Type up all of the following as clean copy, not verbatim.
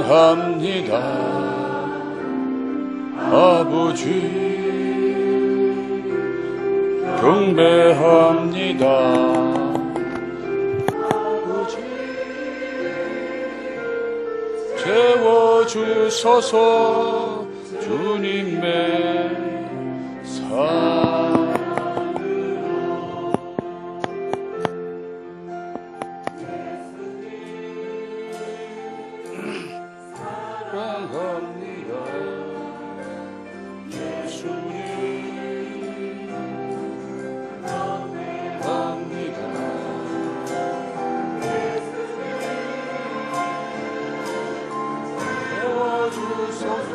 사랑합니다. 아버지 경배합니다. 아버지 채워주소서. 주님의 사랑으로 사랑합니다. 예수님 감사합니다. 채워주소서.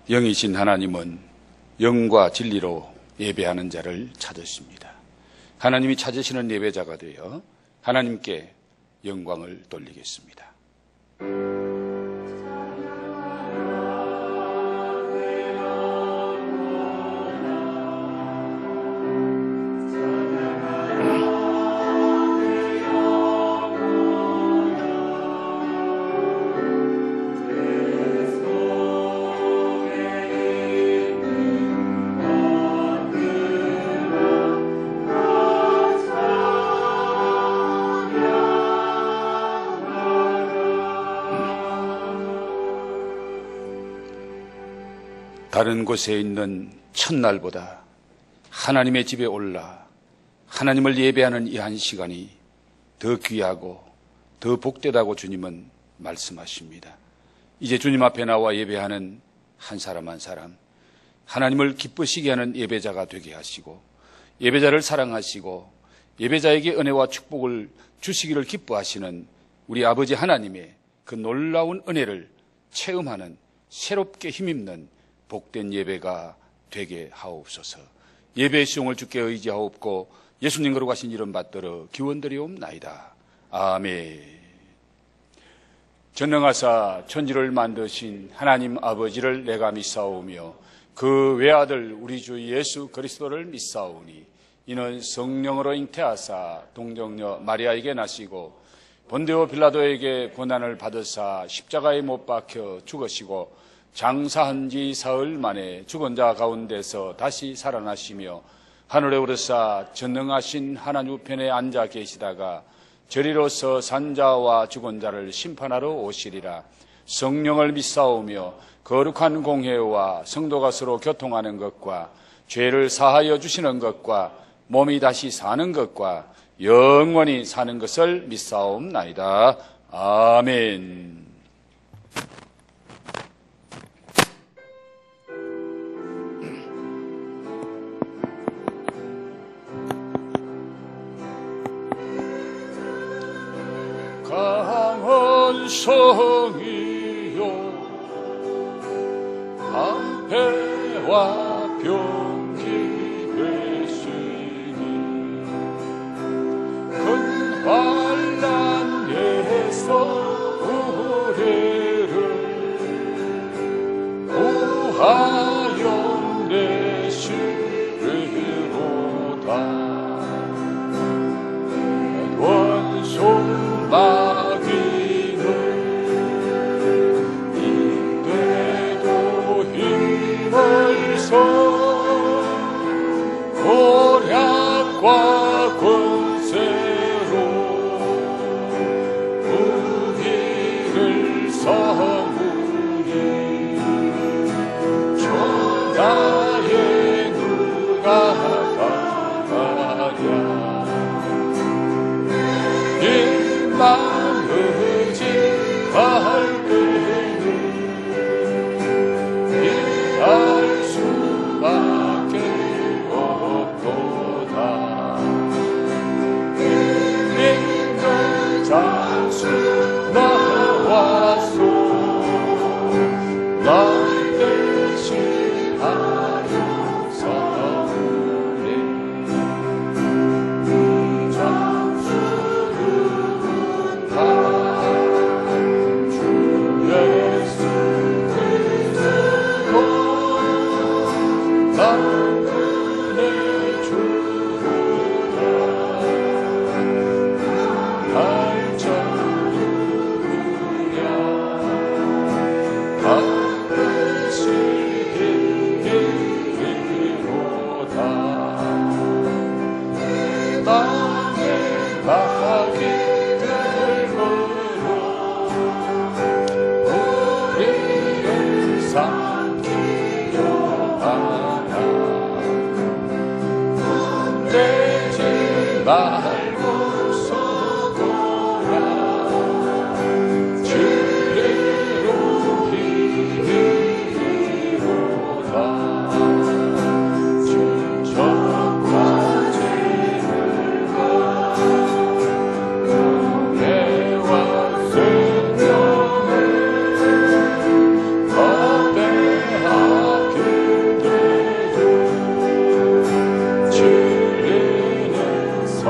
영이신 하나님은 영과 진리로 예배하는 자를 찾으십니다. 하나님이 찾으시는 예배자가 되어 하나님께 영광을 돌리겠습니다. 다른 곳에 있는 첫날보다 하나님의 집에 올라 하나님을 예배하는 이 한 시간이 더 귀하고 더 복되다고 주님은 말씀하십니다. 이제 주님 앞에 나와 예배하는 한 사람 한 사람, 하나님을 기쁘시게 하는 예배자가 되게 하시고 예배자를 사랑하시고 예배자에게 은혜와 축복을 주시기를 기뻐하시는 우리 아버지 하나님의 그 놀라운 은혜를 체험하는 새롭게 힘입는 복된 예배가 되게 하옵소서. 예배의 수용을 주께 의지하옵고 예수님 거룩하신 이름 받들어 기원드리옵나이다. 아멘. 전능하사 천지를 만드신 하나님 아버지를 내가 믿사오며 그 외아들 우리 주 예수 그리스도를 믿사오니 이는 성령으로 잉태하사 동정녀 마리아에게 나시고 본디오 빌라도에게 고난을 받으사 십자가에 못 박혀 죽으시고 장사한 지 사흘 만에 죽은 자 가운데서 다시 살아나시며 하늘에 오르사 전능하신 하나님 우편에 앉아 계시다가 저리로서 산 자와 죽은 자를 심판하러 오시리라. 성령을 믿사오며 거룩한 공회와 성도가 서로 교통하는 것과 죄를 사하여 주시는 것과 몸이 다시 사는 것과 영원히 사는 것을 믿사옵나이다. 아멘. 강한 성이요 방패와 병기 되시니 큰 환난에서 우리를 구하여 내시리로다. 원수 마귀는 이때도 힘을 써 고략과 권세로 우리를 삼으니 천하의 누가 당하랴. 마음을 지할 때는 희망의 바퀴를 물어 우리를 삼키려 하나 되지 말고 서거라 주를 높이리로다 주 젖과 재물과 은혜와 생명을 거대하게 되고 주는 서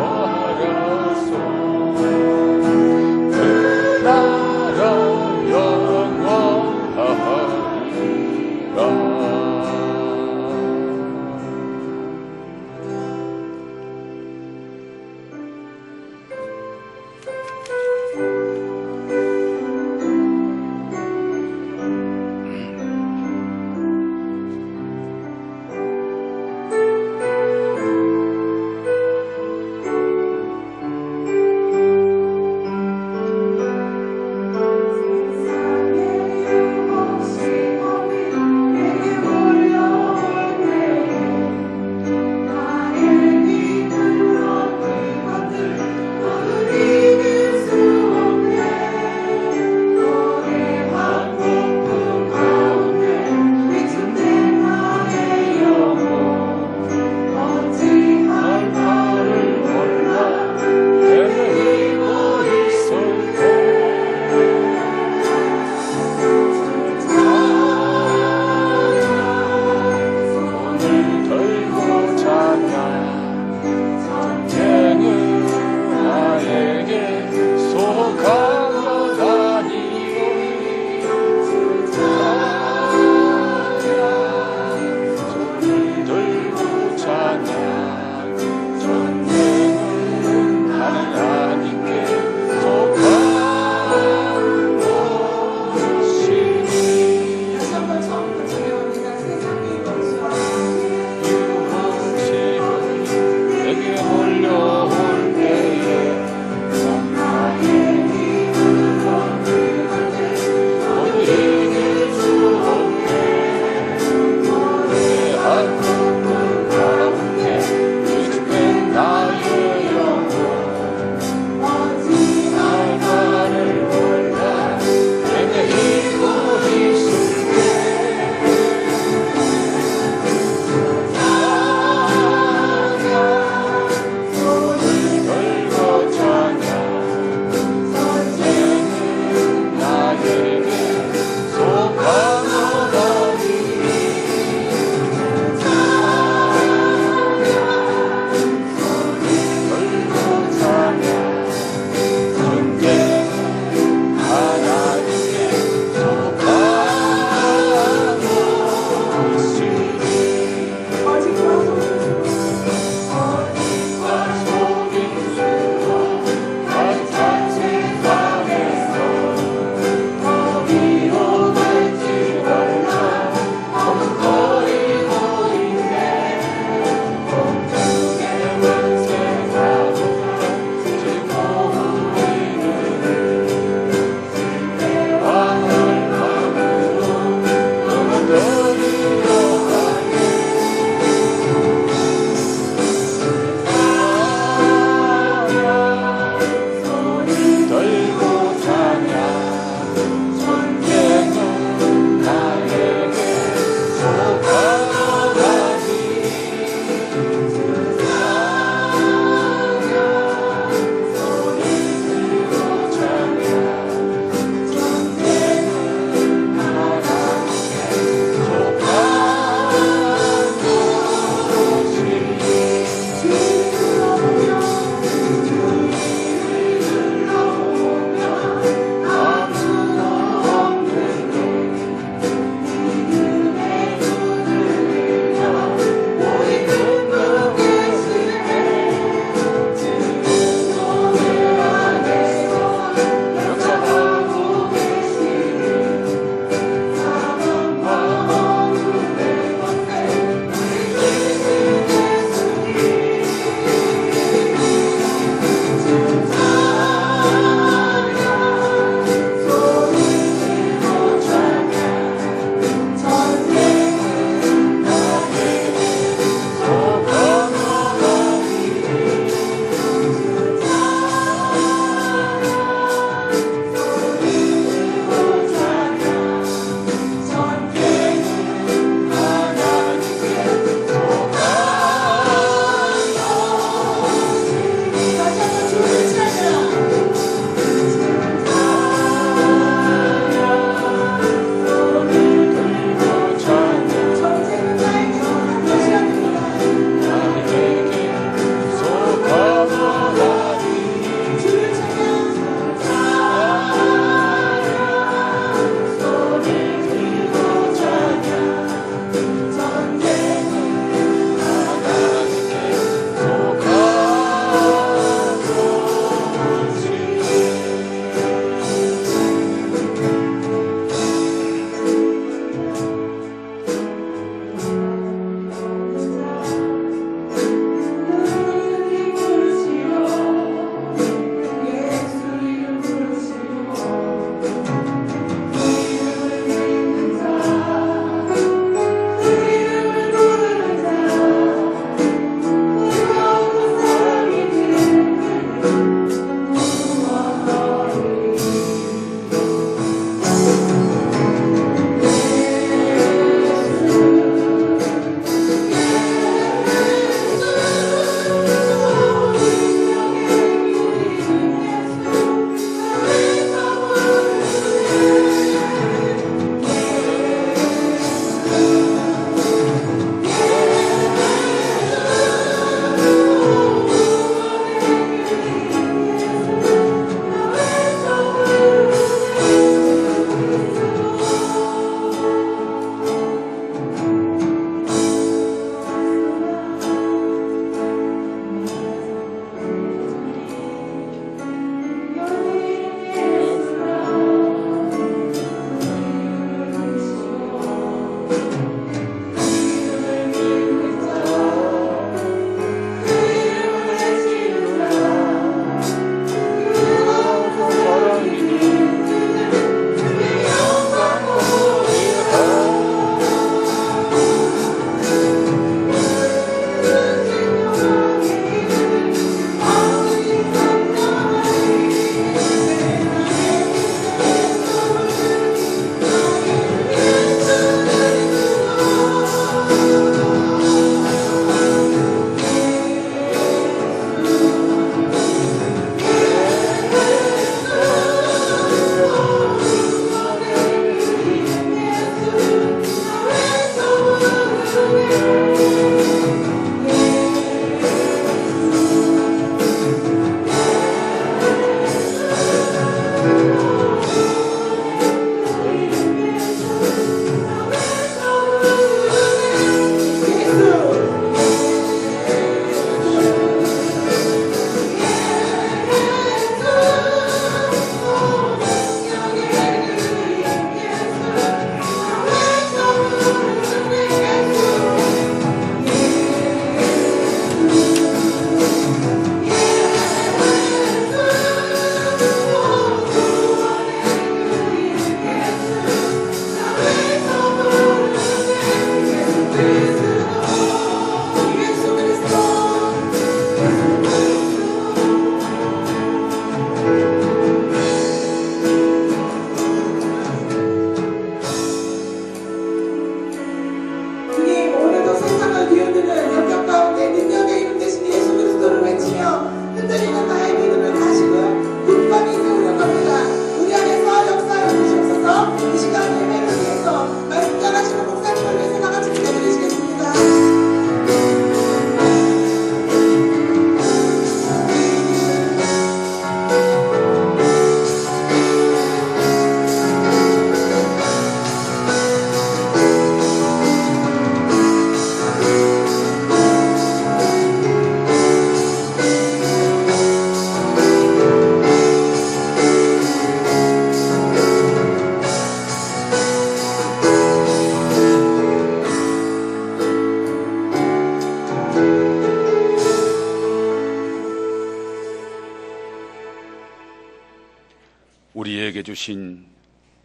내게 주신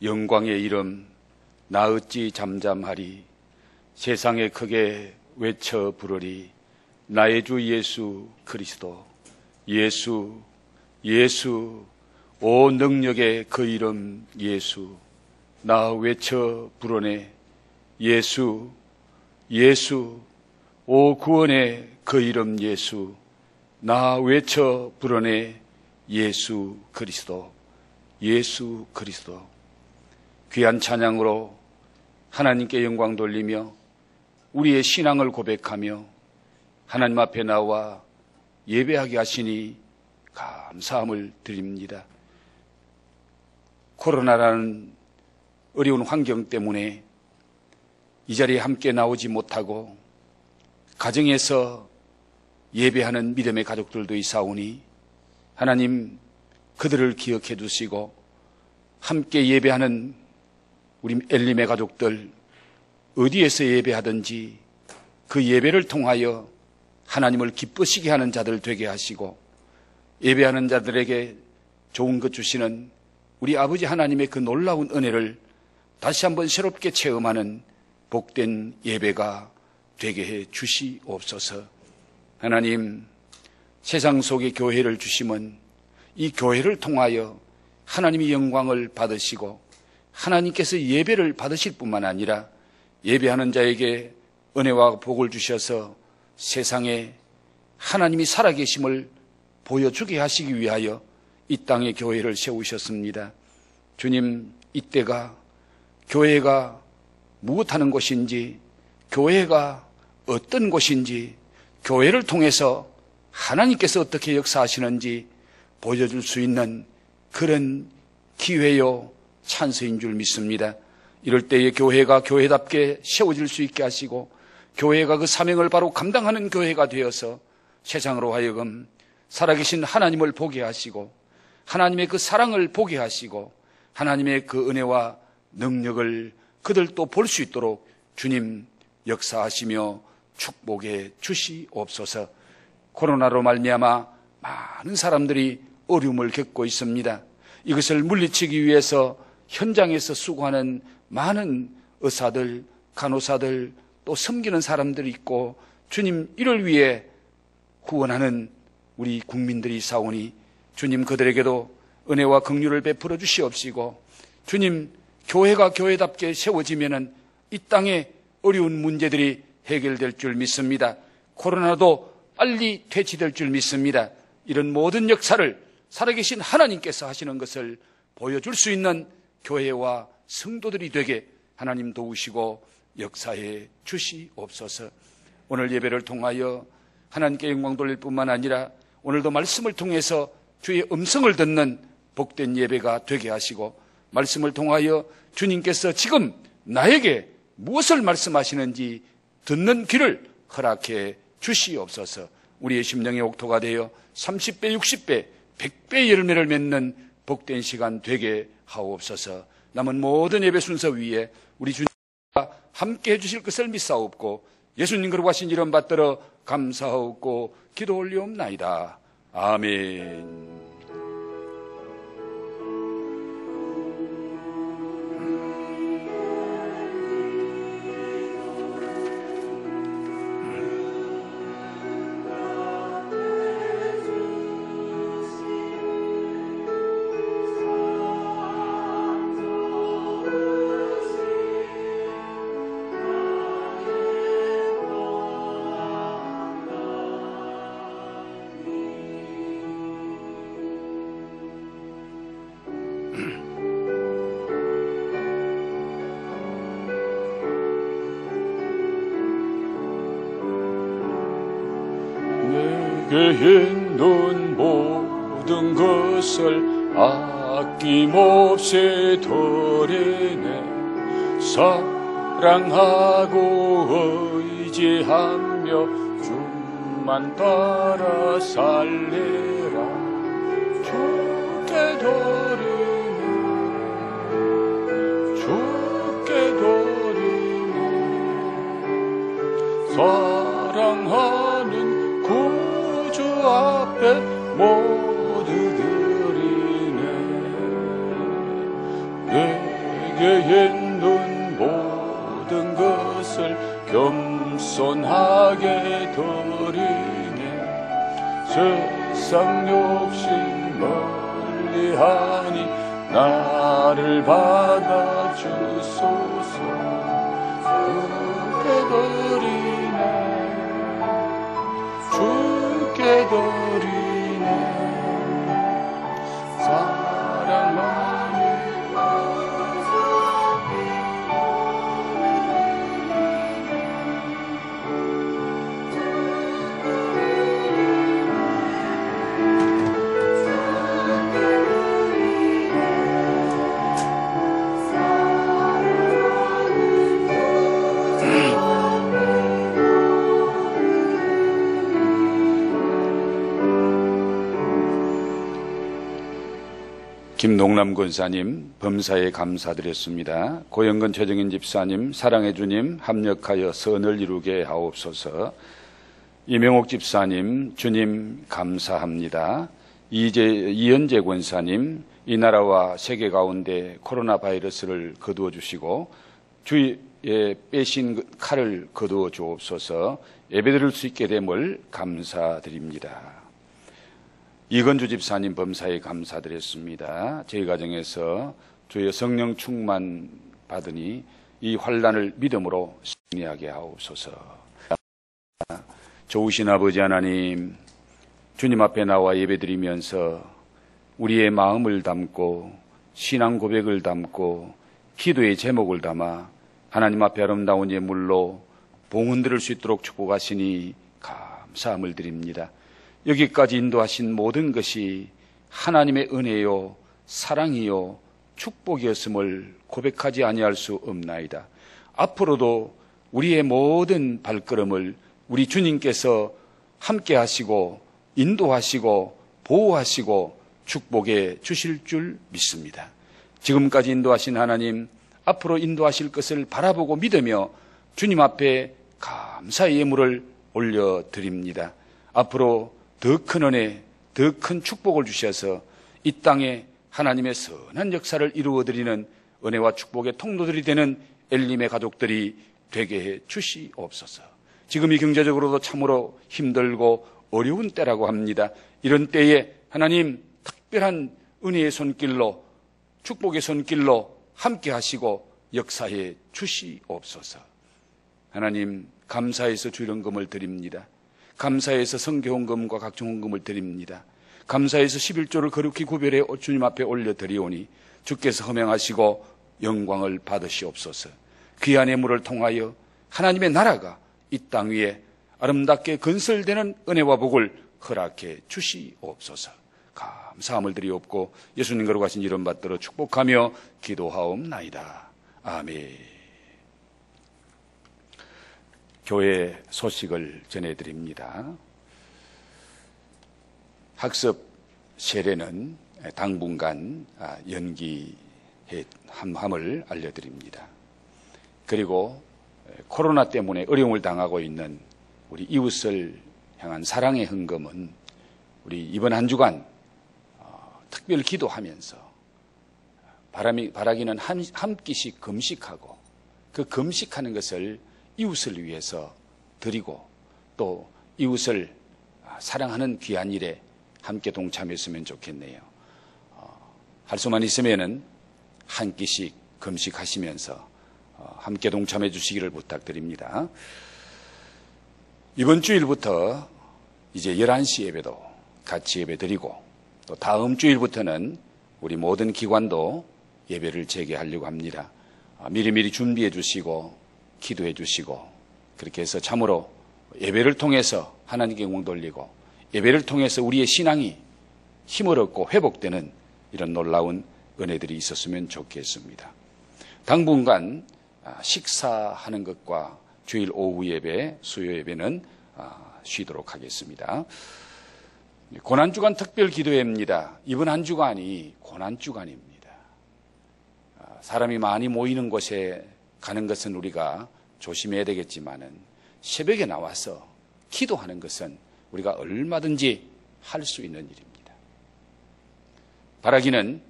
영광의 이름 나 어찌 잠잠하리. 세상에 크게 외쳐 부르리. 나의 주 예수 그리스도. 예수, 예수, 오 능력의 그 이름 예수. 나 외쳐 부르네. 예수, 예수, 오 구원의 그 이름 예수. 나 외쳐 부르네. 예수 그리스도. 예수 그리스도. 귀한 찬양으로 하나님께 영광 돌리며 우리의 신앙을 고백하며 하나님 앞에 나와 예배하게 하시니 감사함을 드립니다. 코로나라는 어려운 환경 때문에 이 자리에 함께 나오지 못하고 가정에서 예배하는 믿음의 가족들도 있사오니 하나님 그들을 기억해 주시고 함께 예배하는 우리 엘림의 가족들 어디에서 예배하든지 그 예배를 통하여 하나님을 기쁘시게 하는 자들 되게 하시고 예배하는 자들에게 좋은 것 주시는 우리 아버지 하나님의 그 놀라운 은혜를 다시 한번 새롭게 체험하는 복된 예배가 되게 해 주시옵소서. 하나님, 세상 속에 교회를 주시면 이 교회를 통하여 하나님의 영광을 받으시고 하나님께서 예배를 받으실 뿐만 아니라 예배하는 자에게 은혜와 복을 주셔서 세상에 하나님이 살아계심을 보여주게 하시기 위하여 이 땅에 교회를 세우셨습니다. 주님, 이때가 교회가 무엇하는 곳인지, 교회가 어떤 곳인지, 교회를 통해서 하나님께서 어떻게 역사하시는지 보여줄 수 있는 그런 기회요 찬스인 줄 믿습니다. 이럴 때에 교회가 교회답게 세워질 수 있게 하시고 교회가 그 사명을 바로 감당하는 교회가 되어서 세상으로 하여금 살아계신 하나님을 보게 하시고 하나님의 그 사랑을 보게 하시고 하나님의 그 은혜와 능력을 그들도 볼 수 있도록 주님 역사하시며 축복해 주시옵소서. 코로나로 말미암아 많은 사람들이 어려움을 겪고 있습니다. 이것을 물리치기 위해서 현장에서 수고하는 많은 의사들, 간호사들, 또 섬기는 사람들이 있고 주님 이를 위해 구원하는 우리 국민들이 사오니 주님 그들에게도 은혜와 긍휼을 베풀어 주시옵시고 주님 교회가 교회답게 세워지면은 이 땅에 어려운 문제들이 해결될 줄 믿습니다. 코로나도 빨리 퇴치될 줄 믿습니다. 이런 모든 역사를 살아계신 하나님께서 하시는 것을 보여줄 수 있는 교회와 성도들이 되게 하나님 도우시고 역사해 주시옵소서. 오늘 예배를 통하여 하나님께 영광 돌릴 뿐만 아니라 오늘도 말씀을 통해서 주의 음성을 듣는 복된 예배가 되게 하시고 말씀을 통하여 주님께서 지금 나에게 무엇을 말씀하시는지 듣는 귀를 허락해 주시옵소서. 우리의 심령의 옥토가 되어 30배, 60배, 100배의 열매를 맺는 복된 시간 되게 하옵소서. 남은 모든 예배 순서 위에 우리 주님과 함께 해주실 것을 믿사옵고 예수님 거룩하신 이름 받들어 감사하옵고 기도 올리옵나이다. 아멘. 내게 있는 모든 것을 아낌없이 드리네. 사랑하고 의지하며 주만 따라 살리라. 주께 드리네, 주께 드리네. 사랑하는 구주 앞에 모두 드리네. 내게 있는 모든 것을 겸손하게 드리네. 세상 욕심 멀리하니 나를 받아주소서. 주께 드리네, 주께 드리네. 사랑하니 김동남 권사님 범사에 감사드렸습니다. 고영근 최정인 집사님 사랑해 주님 합력하여 선을 이루게 하옵소서. 이명옥 집사님 주님 감사합니다. 이현재 권사님 이 나라와 세계 가운데 코로나 바이러스를 거두어 주시고 주위에 빼신 칼을 거두어 주옵소서. 예배드릴 수 있게 됨을 감사드립니다. 이건주 집사님 범사에 감사드렸습니다. 저희 가정에서 주의 성령 충만 받으니 이 환난을 믿음으로 승리하게 하옵소서. 좋으신 아버지 하나님, 주님 앞에 나와 예배드리면서 우리의 마음을 담고 신앙 고백을 담고 기도의 제목을 담아 하나님 앞에 아름다운 예물로 봉헌 드릴 수 있도록 축복하시니 감사함을 드립니다. 여기까지 인도하신 모든 것이 하나님의 은혜요 사랑이요 축복이었음을 고백하지 아니할 수 없나이다. 앞으로도 우리의 모든 발걸음을 우리 주님께서 함께 하시고 인도하시고 보호하시고 축복해 주실 줄 믿습니다. 지금까지 인도하신 하나님, 앞으로 인도하실 것을 바라보고 믿으며 주님 앞에 감사의 예물을 올려드립니다. 앞으로 더 큰 은혜, 더 큰 축복을 주셔서 이 땅에 하나님의 선한 역사를 이루어드리는 은혜와 축복의 통로들이 되는 엘림의 가족들이 되게 해 주시옵소서. 지금 이 경제적으로도 참으로 힘들고 어려운 때라고 합니다. 이런 때에 하나님 특별한 은혜의 손길로 축복의 손길로 함께 하시고 역사해 주시옵소서. 하나님 감사해서 주일헌금을 드립니다. 감사해서 성교헌금과 각종 헌금을 드립니다. 감사해서 11조를 거룩히 구별해 주님 앞에 올려드리오니 주께서 허명하시고 영광을 받으시옵소서. 귀한 예물을 통하여 하나님의 나라가 이 땅 위에 아름답게 건설되는 은혜와 복을 허락해 주시옵소서. 감사함을 드리옵고 예수님 거룩하신 이름 받들어 축복하며 기도하옵나이다. 아멘. 교회 소식을 전해드립니다. 학습 세례는 당분간 연기함을 알려드립니다. 그리고 코로나 때문에 어려움을 당하고 있는 우리 이웃을 향한 사랑의 헌금은 우리 이번 한 주간 특별 기도하면서 바라기는 한 끼씩 금식하고 그 금식하는 것을 이웃을 위해서 드리고 또 이웃을 사랑하는 귀한 일에 함께 동참했으면 좋겠네요. 할 수만 있으면은 한 끼씩 금식하시면서 함께 동참해 주시기를 부탁드립니다. 이번 주일부터 이제 11시 예배도 같이 예배 드리고 또 다음 주일부터는 우리 모든 기관도 예배를 재개하려고 합니다. 미리미리 준비해 주시고 기도해 주시고 그렇게 해서 참으로 예배를 통해서 하나님께 영광 돌리고 예배를 통해서 우리의 신앙이 힘을 얻고 회복되는 이런 놀라운 은혜들이 있었으면 좋겠습니다. 당분간 식사하는 것과 주일 오후 예배, 수요 예배는 쉬도록 하겠습니다. 고난주간 특별 기도회입니다. 이번 한 주간이 고난주간입니다. 사람이 많이 모이는 곳에 가는 것은 우리가 조심해야 되겠지만은 새벽에 나와서 기도하는 것은 우리가 얼마든지 할 수 있는 일입니다. 바라기는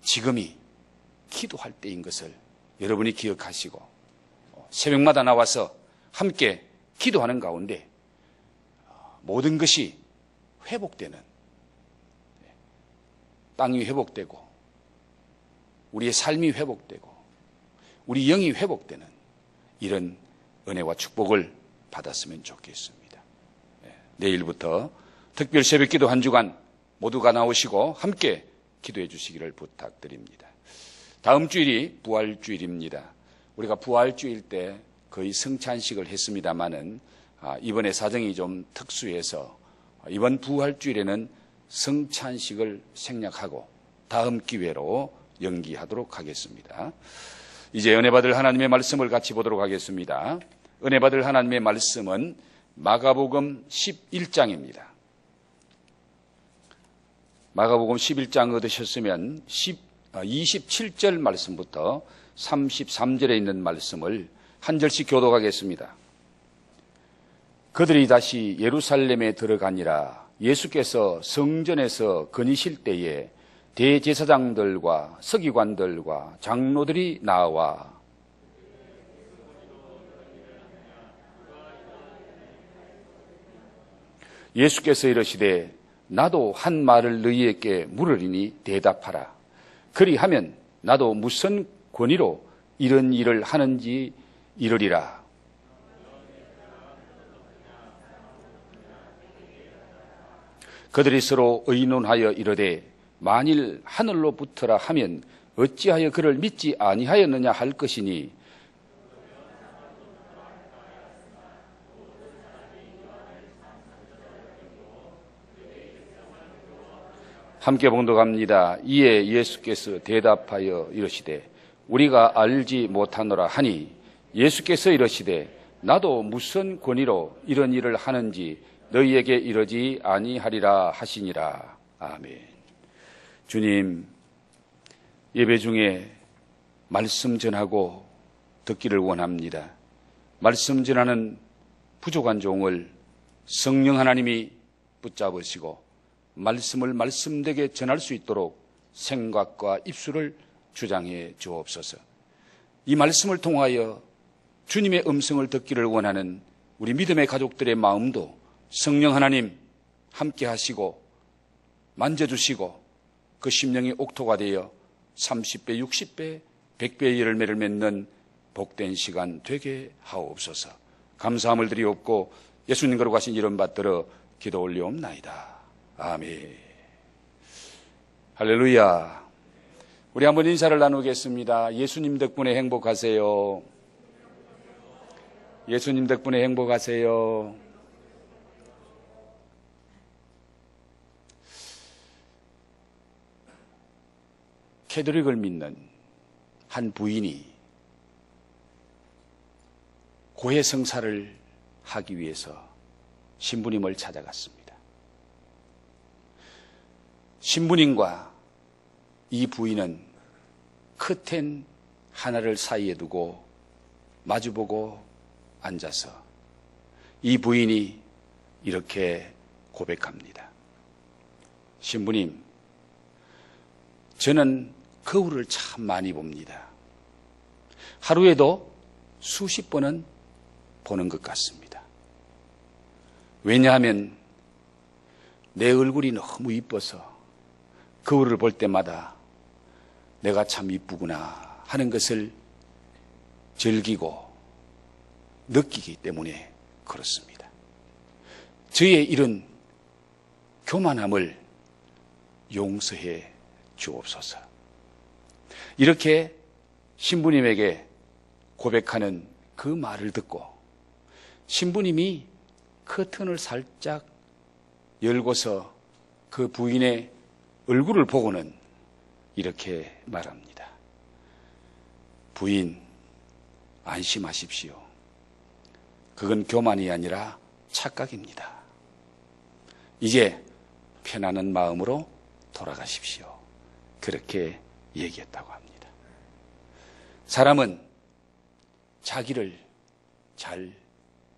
지금이 기도할 때인 것을 여러분이 기억하시고 새벽마다 나와서 함께 기도하는 가운데 모든 것이 회복되는, 땅이 회복되고 우리의 삶이 회복되고 우리 영이 회복되는 이런 은혜와 축복을 받았으면 좋겠습니다. 내일부터 특별 새벽기도 한 주간 모두가 나오시고 함께 기도해 주시기를 부탁드립니다. 다음 주일이 부활주일입니다. 우리가 부활주일 때 거의 성찬식을 했습니다마는 이번에 사정이 좀 특수해서 이번 부활주일에는 성찬식을 생략하고 다음 기회로 연기하도록 하겠습니다. 이제 은혜받을 하나님의 말씀을 같이 보도록 하겠습니다. 은혜받을 하나님의 말씀은 마가복음 11장입니다. 마가복음 11장 얻으셨으면 27절 말씀부터 33절에 있는 말씀을 한 절씩 교독하겠습니다. 그들이 다시 예루살렘에 들어가니라. 예수께서 성전에서 거니실 때에 대제사장들과 서기관들과 장로들이 나와 예수께서 이르시되 나도 한 말을 너희에게 물으리니 대답하라. 그리하면 나도 무슨 권위로 이런 일을 하는지 이르리라. 그들이 서로 의논하여 이르되 만일 하늘로부터라 하면 어찌하여 그를 믿지 아니하였느냐 할 것이니 함께 봉독합니다. 이에 예수께서 대답하여 이르시되 우리가 알지 못하노라 하니 예수께서 이르시되 나도 무슨 권위로 이런 일을 하는지 너희에게 이르지 아니하리라 하시니라. 아멘. 주님, 예배 중에 말씀 전하고 듣기를 원합니다. 말씀 전하는 부족한 종을 성령 하나님이 붙잡으시고 말씀을 말씀되게 전할 수 있도록 생각과 입술을 주장해 주옵소서. 이 말씀을 통하여 주님의 음성을 듣기를 원하는 우리 믿음의 가족들의 마음도 성령 하나님 함께 하시고 만져주시고 그 심령이 옥토가 되어 30배, 60배, 100배의 열매를 맺는 복된 시간 되게 하옵소서. 감사함을 드리옵고 예수님 거룩하신 이름 받들어 기도 올리옵나이다. 아멘. 할렐루야. 우리 한번 인사를 나누겠습니다. 예수님 덕분에 행복하세요. 예수님 덕분에 행복하세요. 캐톨릭을 믿는 한 부인이 고해 성사를 하기 위해서 신부님을 찾아갔습니다. 신부님과 이 부인은 커튼 하나를 사이에 두고 마주보고 앉아서 이 부인이 이렇게 고백합니다. 신부님, 저는 거울을 참 많이 봅니다. 하루에도 수십 번은 보는 것 같습니다. 왜냐하면 내 얼굴이 너무 이뻐서 거울을 볼 때마다 내가 참 이쁘구나 하는 것을 즐기고 느끼기 때문에 그렇습니다. 저의 이런 교만함을 용서해 주옵소서. 이렇게 신부님에게 고백하는 그 말을 듣고 신부님이 커튼을 살짝 열고서 그 부인의 얼굴을 보고는 이렇게 말합니다. 부인, 안심하십시오. 그건 교만이 아니라 착각입니다. 이제 편안한 마음으로 돌아가십시오. 그렇게 얘기했다고 합니다. 사람은 자기를 잘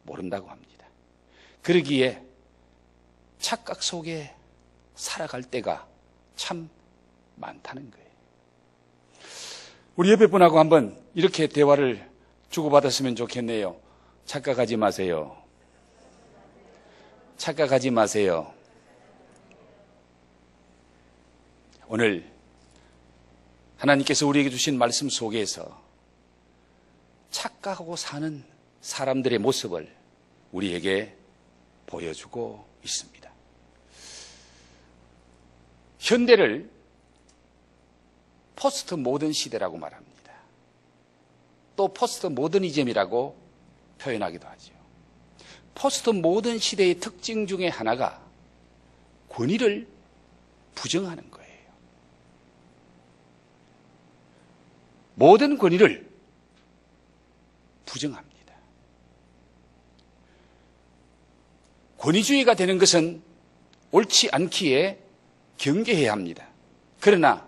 모른다고 합니다. 그러기에 착각 속에 살아갈 때가 참 많다는 거예요. 우리 옆에 분하고 한번 이렇게 대화를 주고받았으면 좋겠네요. 착각하지 마세요. 착각하지 마세요. 오늘 하나님께서 우리에게 주신 말씀 속에서 착각하고 사는 사람들의 모습을 우리에게 보여주고 있습니다. 현대를 포스트 모던 시대라고 말합니다. 또 포스트 모더니즘이라고 표현하기도 하죠. 포스트 모던 시대의 특징 중에 하나가 권위를 부정하는 거예요. 모든 권위를 부정합니다. 권위주의가 되는 것은 옳지 않기에 경계해야 합니다. 그러나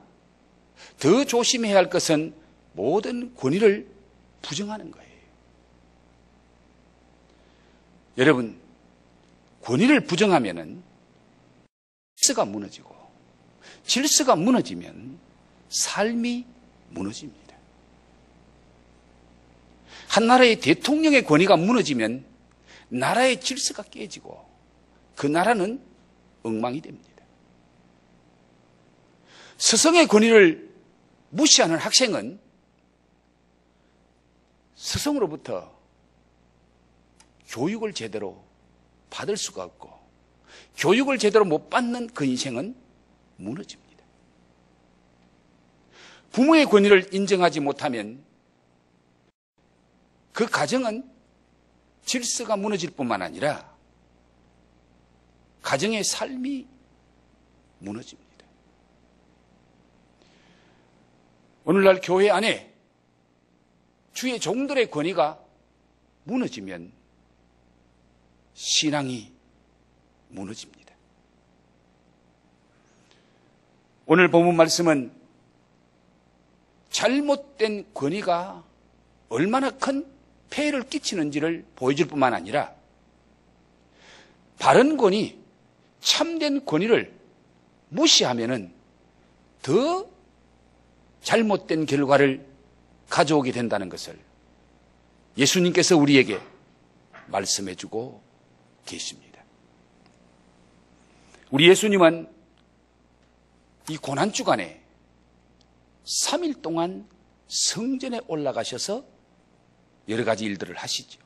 더 조심해야 할 것은 모든 권위를 부정하는 거예요. 여러분, 권위를 부정하면은 질서가 무너지고, 질서가 무너지면 삶이 무너집니다. 한 나라의 대통령의 권위가 무너지면 나라의 질서가 깨지고 그 나라는 엉망이 됩니다. 스승의 권위를 무시하는 학생은 스승으로부터 교육을 제대로 받을 수가 없고, 교육을 제대로 못 받는 그 인생은 무너집니다. 부모의 권위를 인정하지 못하면 그 가정은 질서가 무너질 뿐만 아니라 가정의 삶이 무너집니다. 오늘날 교회 안에 주의 종들의 권위가 무너지면 신앙이 무너집니다. 오늘 본문 말씀은 잘못된 권위가 얼마나 큰 폐해를 끼치는지를 보여줄 뿐만 아니라 바른 권위, 참된 권위를 무시하면은 더 잘못된 결과를 가져오게 된다는 것을 예수님께서 우리에게 말씀해 주고 계십니다. 우리 예수님은 이 고난주간에 3일 동안 성전에 올라가셔서 여러 가지 일들을 하시죠.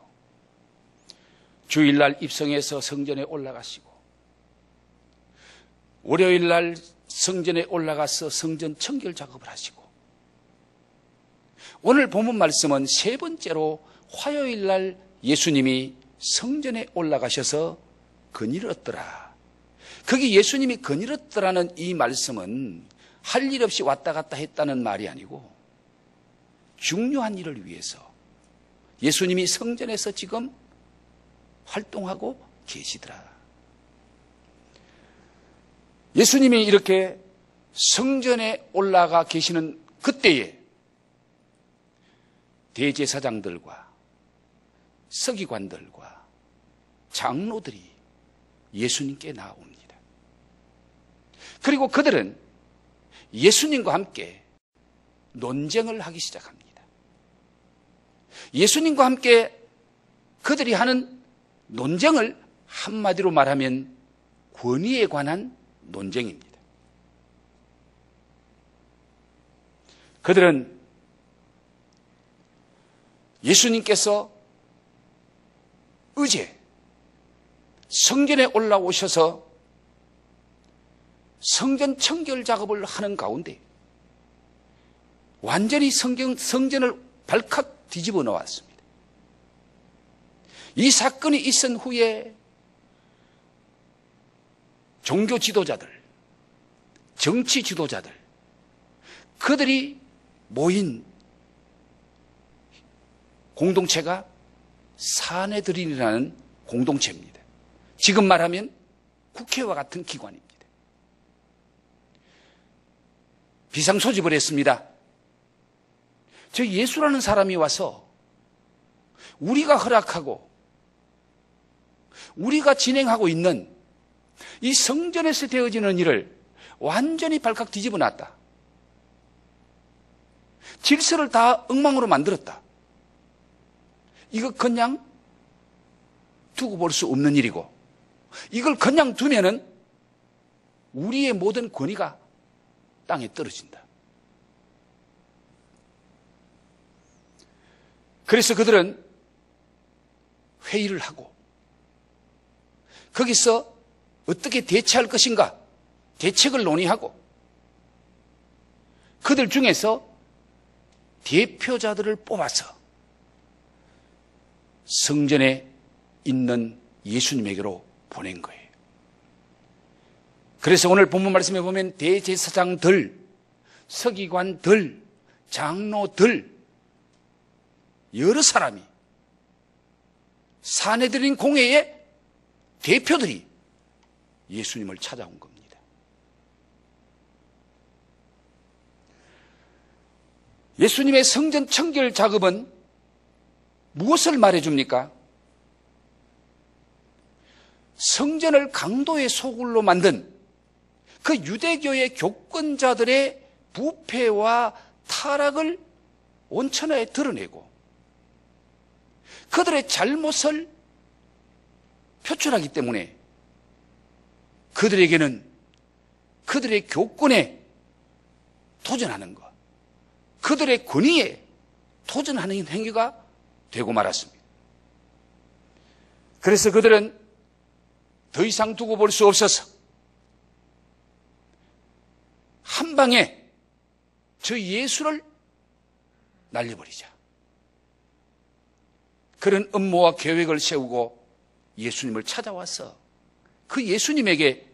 주일날 입성해서 성전에 올라가시고, 월요일날 성전에 올라가서 성전 청결 작업을 하시고, 오늘 본문 말씀은 세 번째로 화요일날 예수님이 성전에 올라가셔서 건의를 얻더라. 거기 예수님이 건의를 얻더라는 이 말씀은 할 일 없이 왔다 갔다 했다는 말이 아니고 중요한 일을 위해서 예수님이 성전에서 지금 활동하고 계시더라. 예수님이 이렇게 성전에 올라가 계시는 그때에 대제사장들과 서기관들과 장로들이 예수님께 나옵니다. 그리고 그들은 예수님과 함께 논쟁을 하기 시작합니다. 예수님과 함께 그들이 하는 논쟁을 한마디로 말하면 권위에 관한 논쟁입니다. 그들은 예수님께서 어제 성전에 올라오셔서 성전 청결 작업을 하는 가운데 완전히 성전을 발칵 뒤집어 놓았습니다. 이 사건이 있은 후에 종교 지도자들, 정치 지도자들, 그들이 모인 공동체가 산헤드린이라는 공동체입니다. 지금 말하면 국회와 같은 기관입니다. 비상소집을 했습니다. 저 예수라는 사람이 와서 우리가 허락하고 우리가 진행하고 있는 이 성전에서 되어지는 일을 완전히 발칵 뒤집어 놨다. 질서를 다 엉망으로 만들었다. 이거 그냥 두고 볼 수 없는 일이고, 이걸 그냥 두면은 우리의 모든 권위가 땅에 떨어진다. 그래서 그들은 회의를 하고 거기서 어떻게 대처할 것인가 대책을 논의하고, 그들 중에서 대표자들을 뽑아서 성전에 있는 예수님에게로 보낸 거예요. 그래서 오늘 본문 말씀에 보면 대제사장들, 서기관들, 장로들, 여러 사람이, 사내들인 공회의 대표들이 예수님을 찾아온 겁니다. 예수님의 성전 청결 작업은 무엇을 말해줍니까? 성전을 강도의 소굴로 만든 그 유대교의 교권자들의 부패와 타락을 온천하에 드러내고 그들의 잘못을 표출하기 때문에 그들에게는 그들의 교권에 도전하는 것, 그들의 권위에 도전하는 행위가 되고 말았습니다. 그래서 그들은 더 이상 두고 볼 수 없어서 한 방에 저 예수를 날려버리자, 그런 음모와 계획을 세우고 예수님을 찾아와서 그 예수님에게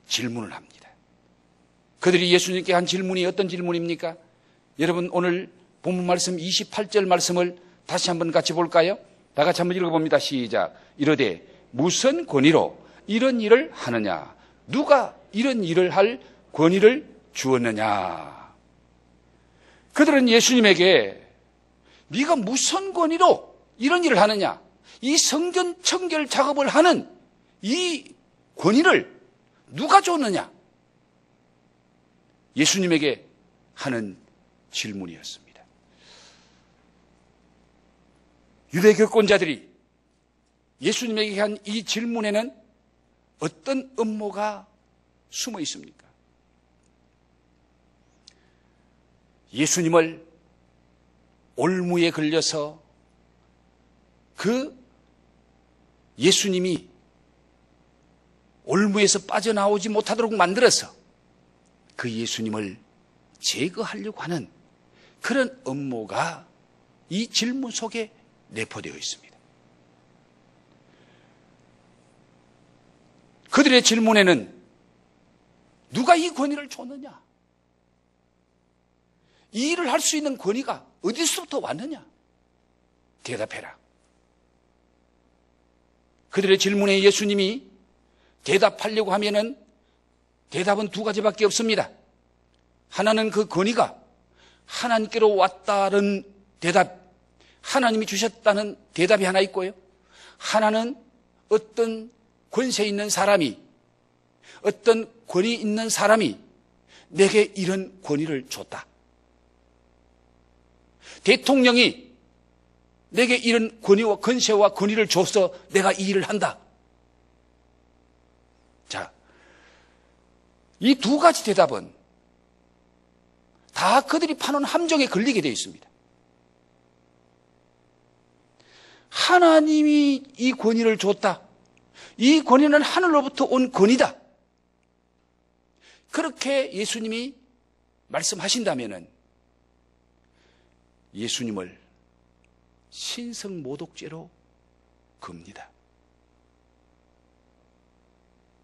질문을 합니다. 그들이 예수님께 한 질문이 어떤 질문입니까? 여러분, 오늘 본문 말씀 28절 말씀을 다시 한번 같이 볼까요? 다 같이 한번 읽어봅니다. 시작. 이르되 무슨 권위로 이런 일을 하느냐? 누가 이런 일을 할 권위를 주었느냐? 그들은 예수님에게 네가 무슨 권위로 이런 일을 하느냐? 이 성전 청결 작업을 하는 이 권위를 누가 줬느냐? 예수님에게 하는 질문이었습니다. 유대교권자들이 예수님에게 한 이 질문에는 어떤 음모가 숨어 있습니까? 예수님을 올무에 걸려서 그 예수님이 올무에서 빠져나오지 못하도록 만들어서 그 예수님을 제거하려고 하는 그런 음모가 이 질문 속에 내포되어 있습니다. 그들의 질문에는 누가 이 권위를 줬느냐? 이 일을 할 수 있는 권위가 어디서부터 왔느냐? 대답해라. 그들의 질문에 예수님이 대답하려고 하면은 대답은 두 가지밖에 없습니다. 하나는 그 권위가 하나님께로 왔다는 대답, 하나님이 주셨다는 대답이 하나 있고요. 하나는 어떤 권세 있는 사람이, 어떤 권위 있는 사람이 내게 이런 권위를 줬다. 대통령이 내게 이런 권위와 권세와 권위를 줘서 내가 이 일을 한다. 자, 이 두 가지 대답은 다 그들이 파는 함정에 걸리게 되어 있습니다. 하나님이 이 권위를 줬다. 이 권위는 하늘로부터 온 권위다. 그렇게 예수님이 말씀하신다면은 예수님을 신성모독죄로 겁니다.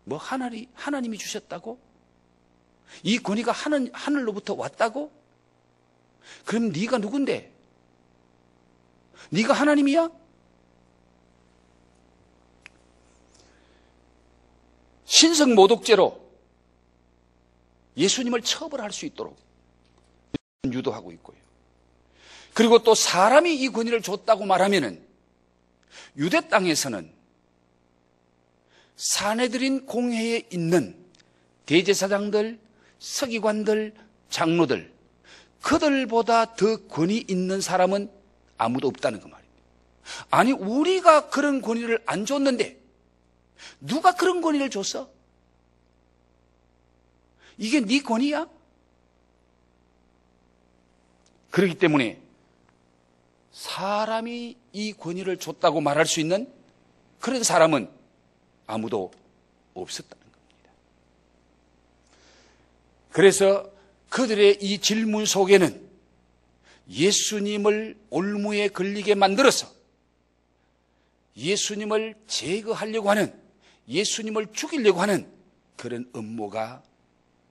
뭐 하나님이 주셨다고? 이 권위가 하늘로부터 왔다고? 그럼 네가 누군데? 네가 하나님이야? 신성모독죄로 예수님을 처벌할 수 있도록 유도하고 있고요. 그리고 또 사람이 이 권위를 줬다고 말하면은 유대 땅에서는 사내들인 공회에 있는 대제사장들, 서기관들, 장로들, 그들보다 더 권위 있는 사람은 아무도 없다는 그 말입니다. 아니, 우리가 그런 권위를 안 줬는데 누가 그런 권위를 줬어? 이게 네 권위야? 그렇기 때문에 사람이 이 권위를 줬다고 말할 수 있는 그런 사람은 아무도 없었다는 겁니다. 그래서 그들의 이 질문 속에는 예수님을 올무에 걸리게 만들어서 예수님을 제거하려고 하는, 예수님을 죽이려고 하는 그런 음모가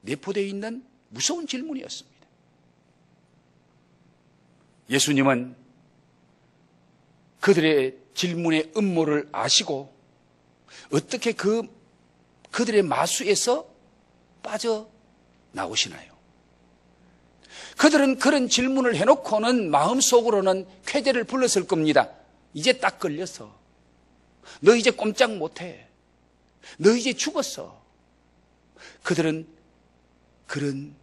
내포되어 있는 무서운 질문이었습니다. 예수님은 그들의 질문의 음모를 아시고 어떻게 그들의 마수에서 빠져나오시나요? 그들은 그런 질문을 해놓고는 마음속으로는 쾌재를 불렀을 겁니다. 이제 딱 걸렸어. 너 이제 꼼짝 못해. 너 이제 죽었어. 그들은 그런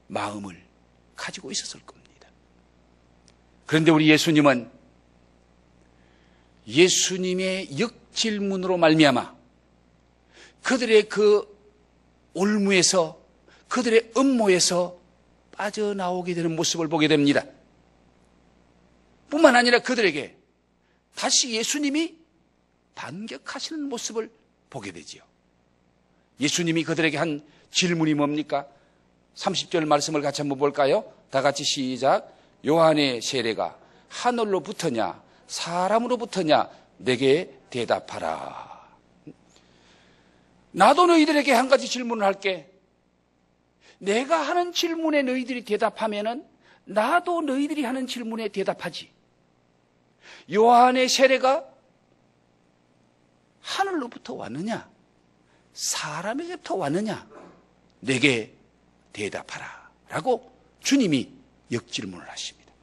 마음을 가지고 있었을 겁니다. 그런데 우리 예수님은 예수님의 역질문으로 말미암아 그들의 그 올무에서, 그들의 음모에서 빠져나오게 되는 모습을 보게 됩니다. 뿐만 아니라 그들에게 다시 예수님이 반격하시는 모습을 보게 되지요. 예수님이 그들에게 한 질문이 뭡니까? 30절 말씀을 같이 한번 볼까요? 다 같이 시작. 요한의 세례가 하늘로부터냐 사람으로부터냐 내게 대답하라. 나도 너희들에게 한 가지 질문을 할게. 내가 하는 질문에 너희들이 대답하면은 나도 너희들이 하는 질문에 대답하지. 요한의 세례가 하늘로부터 왔느냐 사람에게부터 왔느냐 내게 대답하라 라고 주님이 역질문을 하십니다.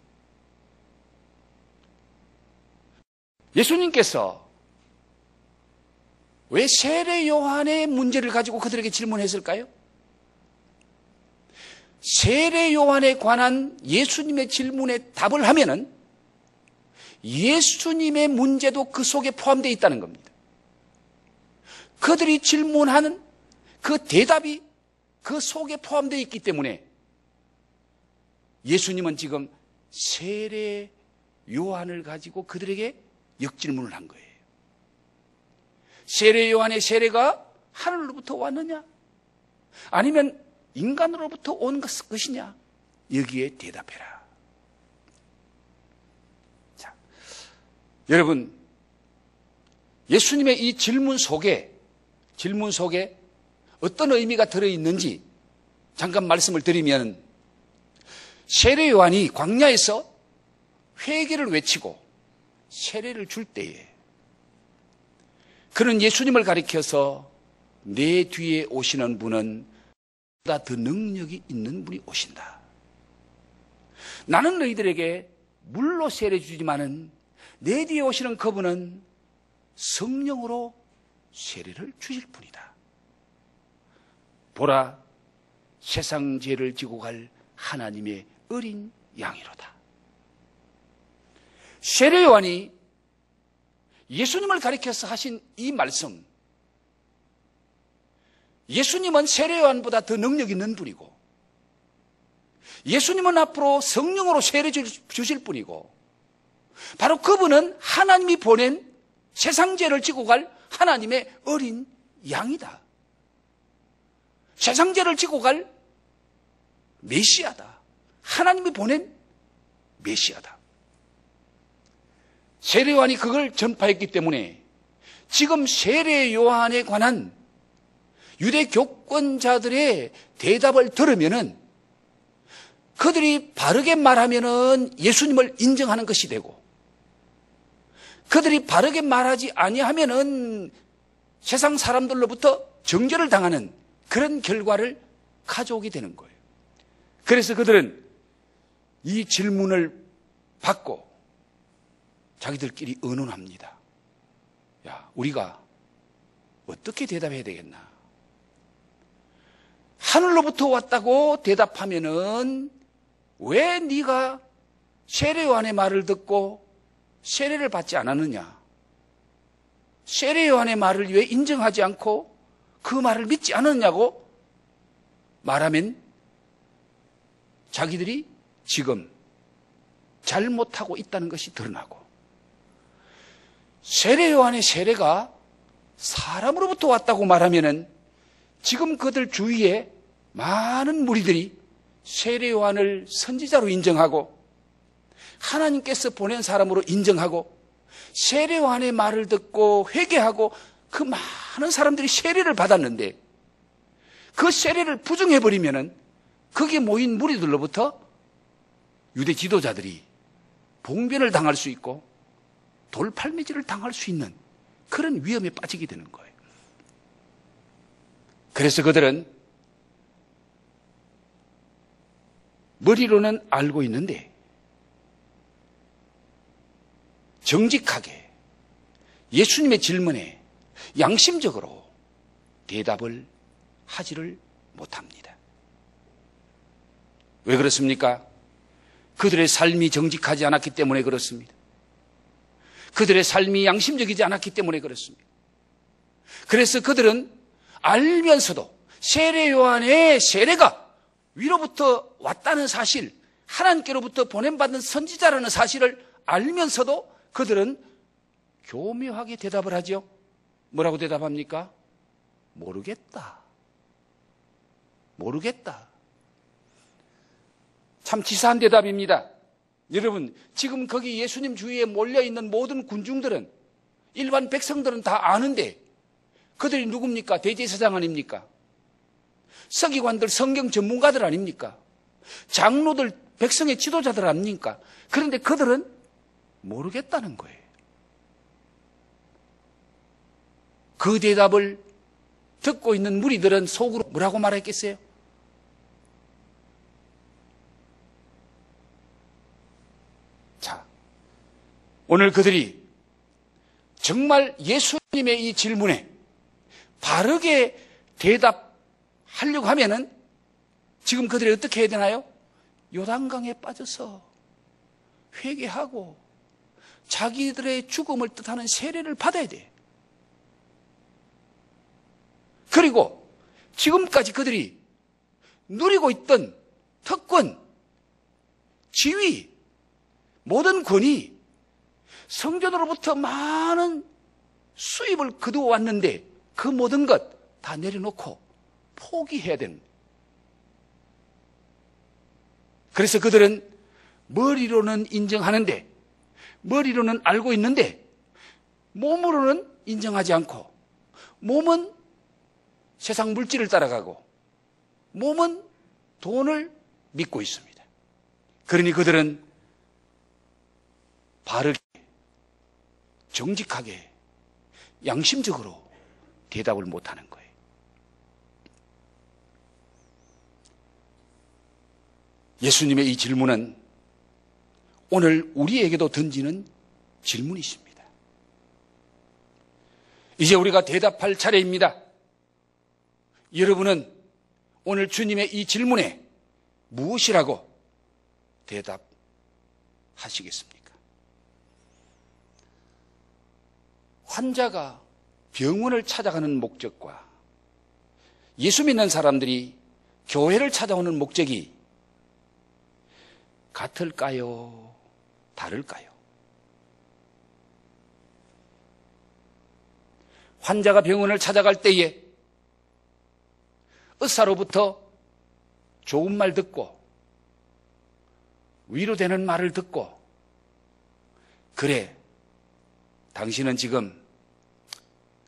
예수님께서 왜 세례 요한의 문제를 가지고 그들에게 질문했을까요? 세례 요한에 관한 예수님의 질문에 답을 하면은 예수님의 문제도 그 속에 포함되어 있다는 겁니다. 그들이 질문하는 그 대답이 그 속에 포함되어 있기 때문에 예수님은 지금 세례 요한을 가지고 그들에게 역질문을 한 거예요. 세례 요한의 세례가 하늘로부터 왔느냐? 아니면 인간으로부터 온 것이냐? 여기에 대답해라. 자, 여러분, 예수님의 이 질문 속에 어떤 의미가 들어있는지 잠깐 말씀을 드리면, 세례 요한이 광야에서 회개를 외치고 세례를 줄 때에 그는 예수님을 가리켜서 내 뒤에 오시는 분은 보다 더 능력이 있는 분이 오신다. 나는 너희들에게 물로 세례 주지만은 내 뒤에 오시는 그분은 성령으로 세례를 주실 분이다. 보라, 세상 죄를 지고 갈 하나님의 어린 양이로다. 세례 요한이 예수님을 가리켜서 하신 이 말씀, 예수님은 세례 요한보다 더 능력 있는 분이고 예수님은 앞으로 성령으로 세례 주실 분이고 바로 그분은 하나님이 보낸 세상 죄를 지고 갈 하나님의 어린 양이다. 세상 죄를 지고 갈 메시아다. 하나님이 보낸 메시아다. 세례 요한이 그걸 전파했기 때문에 지금 세례 요한에 관한 유대 교권자들의 대답을 들으면은 그들이 바르게 말하면은 예수님을 인정하는 것이 되고 그들이 바르게 말하지 아니하면은 세상 사람들로부터 정죄를 당하는 그런 결과를 가져오게 되는 거예요. 그래서 그들은 이 질문을 받고 자기들끼리 의논합니다. 야, 우리가 어떻게 대답해야 되겠나? 하늘로부터 왔다고 대답하면은 왜 네가 세례 요한의 말을 듣고 세례를 받지 않았느냐? 세례 요한의 말을 왜 인정하지 않고 그 말을 믿지 않았냐고 말하면 자기들이 지금 잘못하고 있다는 것이 드러나고, 세례 요한의 세례가 사람으로부터 왔다고 말하면은 지금 그들 주위에 많은 무리들이 세례 요한을 선지자로 인정하고 하나님께서 보낸 사람으로 인정하고 세례 요한의 말을 듣고 회개하고 그 많은 사람들이 세례를 받았는데, 그 세례를 부정해버리면은 거기에 모인 무리들로부터 유대 지도자들이 봉변을 당할 수 있고 돌팔매질을 당할 수 있는 그런 위험에 빠지게 되는 거예요. 그래서 그들은 머리로는 알고 있는데 정직하게 예수님의 질문에 양심적으로 대답을 하지를 못합니다. 왜 그렇습니까? 그들의 삶이 정직하지 않았기 때문에 그렇습니다. 그들의 삶이 양심적이지 않았기 때문에 그렇습니다. 그래서 그들은 알면서도 세례 요한의 세례가 위로부터 왔다는 사실, 하나님께로부터 보냄받은 선지자라는 사실을 알면서도 그들은 교묘하게 대답을 하죠. 뭐라고 대답합니까? 모르겠다. 모르겠다. 참 치사한 대답입니다. 여러분, 지금 거기 예수님 주위에 몰려있는 모든 군중들은, 일반 백성들은 다 아는데 그들이 누굽니까? 대제사장 아닙니까? 서기관들, 성경 전문가들 아닙니까? 장로들, 백성의 지도자들 아닙니까? 그런데 그들은 모르겠다는 거예요. 그 대답을 듣고 있는 무리들은 속으로 뭐라고 말했겠어요? 자, 오늘 그들이 정말 예수님의 이 질문에 바르게 대답하려고 하면은 지금 그들이 어떻게 해야 되나요? 요단강에 빠져서 회개하고 자기들의 죽음을 뜻하는 세례를 받아야 돼. 그리고 지금까지 그들이 누리고 있던 특권, 지위, 모든 권위, 성전으로부터 많은 수입을 거두어 왔는데 그 모든 것 다 내려놓고 포기해야 됩니다. 그래서 그들은 머리로는 인정하는데, 머리로는 알고 있는데 몸으로는 인정하지 않고, 몸은 세상 물질을 따라가고 몸은 돈을 믿고 있습니다. 그러니 그들은 바르게, 정직하게, 양심적으로 대답을 못하는 거예요. 예수님의 이 질문은 오늘 우리에게도 던지는 질문이십니다. 이제 우리가 대답할 차례입니다. 여러분은 오늘 주님의 이 질문에 무엇이라고 대답하시겠습니까? 환자가 병원을 찾아가는 목적과 예수 믿는 사람들이 교회를 찾아오는 목적이 같을까요? 다를까요? 환자가 병원을 찾아갈 때에 의사로부터 좋은 말 듣고 위로되는 말을 듣고, 그래, 당신은 지금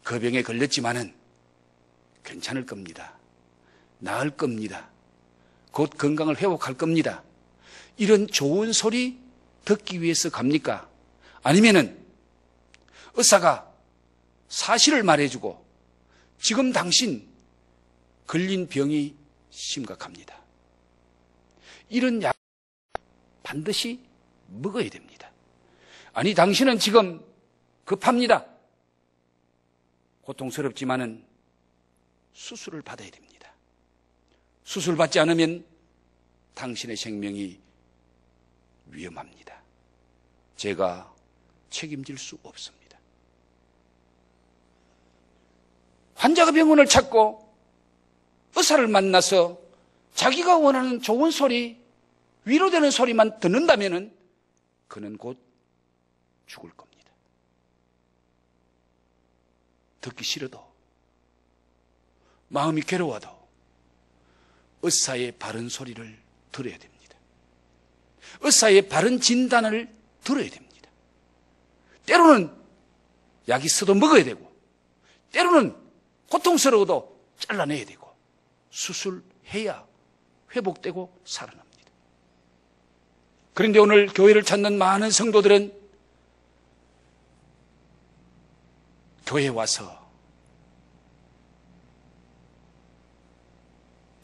그 병에 걸렸지만은 괜찮을 겁니다. 나을 겁니다. 곧 건강을 회복할 겁니다. 이런 좋은 소리 듣기 위해서 갑니까? 아니면은 의사가 사실을 말해주고 지금 당신 걸린 병이 심각합니다. 이런 약 반드시 먹어야 됩니다. 아니, 당신은 지금 급합니다. 고통스럽지만은 수술을 받아야 됩니다. 수술 받지 않으면 당신의 생명이 위험합니다. 제가 책임질 수 없습니다. 환자가 병원을 찾고 의사를 만나서 자기가 원하는 좋은 소리, 위로되는 소리만 듣는다면 그는 곧 죽을 겁니다. 듣기 싫어도, 마음이 괴로워도 의사의 바른 소리를 들어야 됩니다. 의사의 바른 진단을 들어야 됩니다. 때로는 약이 있어도 먹어야 되고, 때로는 고통스러워도 잘라내야 되고, 수술해야 회복되고 살아납니다. 그런데 오늘 교회를 찾는 많은 성도들은 교회에 와서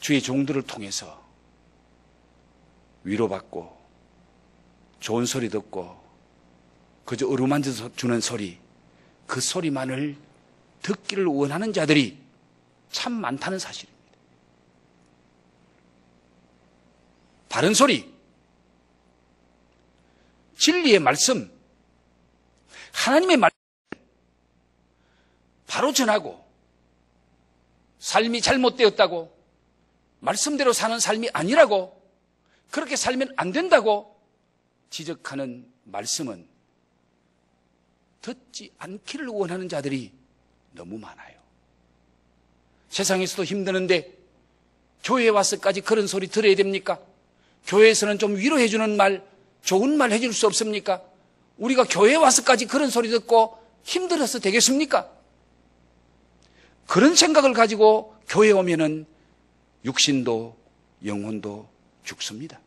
주의 종들을 통해서 위로받고 좋은 소리 듣고 그저 어루만져 주는 소리, 그 소리만을 듣기를 원하는 자들이 참 많다는 사실입니다. 바른 소리, 진리의 말씀, 하나님의 말씀 바로 전하고, 삶이 잘못되었다고, 말씀대로 사는 삶이 아니라고, 그렇게 살면 안 된다고 지적하는 말씀은 듣지 않기를 원하는 자들이 너무 많아요. 세상에서도 힘드는데 교회에 와서까지 그런 소리 들어야 됩니까? 교회에서는 좀 위로해주는 말, 좋은 말 해줄 수 없습니까? 우리가 교회에 와서까지 그런 소리 듣고 힘들어서 되겠습니까? 그런 생각을 가지고 교회에 오면은 육신도 영혼도 죽습니다.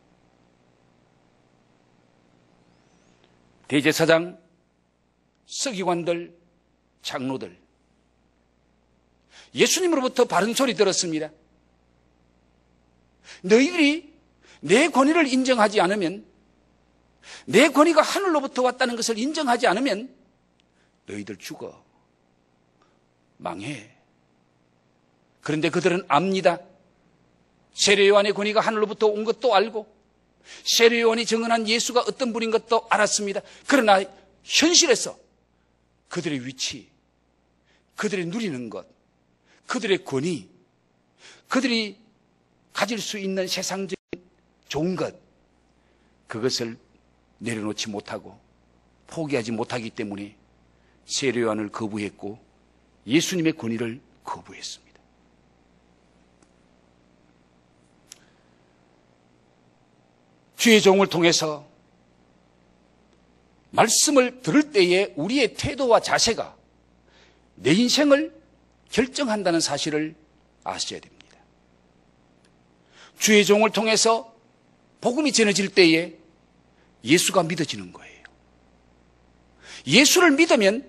대제사장, 서기관들, 장로들, 예수님으로부터 바른 소리 들었습니다. 너희들이 내 권위를 인정하지 않으면, 내 권위가 하늘로부터 왔다는 것을 인정하지 않으면 너희들 죽어, 망해. 그런데 그들은 압니다. 세례요한의 권위가 하늘로부터 온 것도 알고, 세례요한이 증언한 예수가 어떤 분인 것도 알았습니다. 그러나 현실에서 그들의 위치, 그들의 누리는 것, 그들의 권위, 그들이 가질 수 있는 세상적인 좋은 것, 그것을 내려놓지 못하고 포기하지 못하기 때문에 세례요한을 거부했고 예수님의 권위를 거부했습니다. 주의 종을 통해서 말씀을 들을 때에 우리의 태도와 자세가 내 인생을 결정한다는 사실을 아셔야 됩니다. 주의 종을 통해서 복음이 전해질 때에 예수가 믿어지는 거예요. 예수를 믿으면